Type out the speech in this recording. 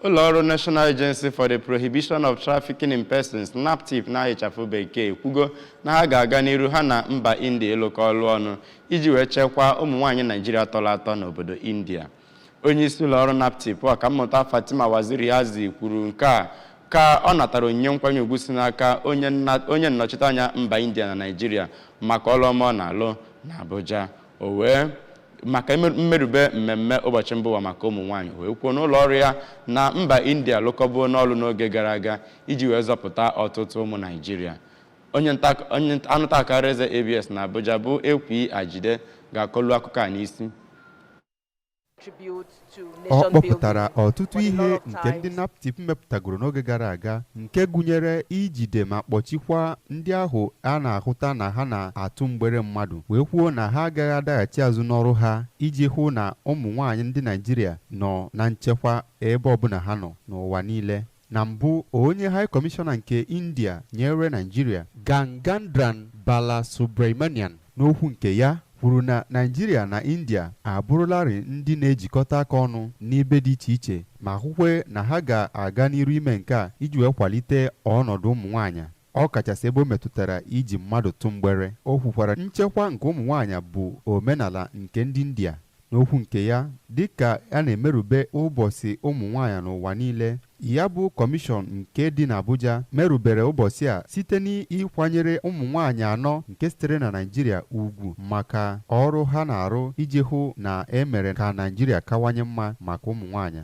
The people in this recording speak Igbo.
Ụlọọrụ National Agency for the Prohibition of Trafficking in Persons NAPTIP na-ahịchafụ bekee ekwugo na ha ga-aga n'iru ha na mba India ịlụkọ ọrụ ọnụ iji wee chekwaa ụmụnwaanyị Naịjirịa tọrọ atọ n'obodo India. Onye isi ụlọọrụ NAPTIP Ọkammụta Fatima Waziri Hazi kwuru nke a ka ọ natara onyinye nkwanye ugwu si n'aka onye nnọchiteanya mba India na Naịjirịa maka ọrụ ọma ọ na-alụ n'Abuja. O wee maka mmerube mmemme ụbọchị mbụ ụwa maka ụmụnwaanyị wee kwuo n'ụlọ ọrụ ya na mba India lụkọbuo n'ọrụ n'oge gara aga iji wee zọpụta ọtụtụ ụmụ Naịjirịa. Onye anụta akara eze ABS na Abuja bụ Ekwi Ajide ga-akọlu akụkọ a n'isi. Ọ kpọpụtara ọtụtụ ihe nke ndị NAPTIP mepụtagoro n'oge gara aga nke gụnyere ijide ma kpọchikwa ndị ahụ a na-ahụta na ha na-atụ mgbere mmadụ wee kwuo na ha agaghị adaghachi azụ n'ọrụ ha iji hụ na ụmụ nwaanyị ndị Naịjirịa nọ na nchekwa ebe ọbụla ha nọ n'ụwa niile. Na mbụ, onye High Commissioner nke India nyere Naịjirịa Gangandran Balasubramanian n'okwu nke ya kwuru na Naịjirịa na India abụrụlarị ndị na-ejikọta aka ọnụ n'ibe dị iche iche ma hụkwe na ha ga-aga n'iru ime nke a iji wee kwalite ọnọdụ ụmụ nwaanyị ọ kachasị ebe o metụtara iji mmadụ tụ mgbere. O kwukwara nchekwa nke ụmụ nwaanyị bụ omenala nke ndị India. N'okwu nke ya dịka a na-emerube ụbọchị ụmụ nwaanyị n'ụwa niile, ya bụ kọmishọn nke dị n'Abuja merubere ụbọchị a site n'ịkwanyere ụmụ nwaanyị anọ nke sitere na Naịjirịa ugwu maka ọrụ ha na-arụ iji hụ na emere ka Naịjirịa kawanye mma maka ụmụ nwaanyị.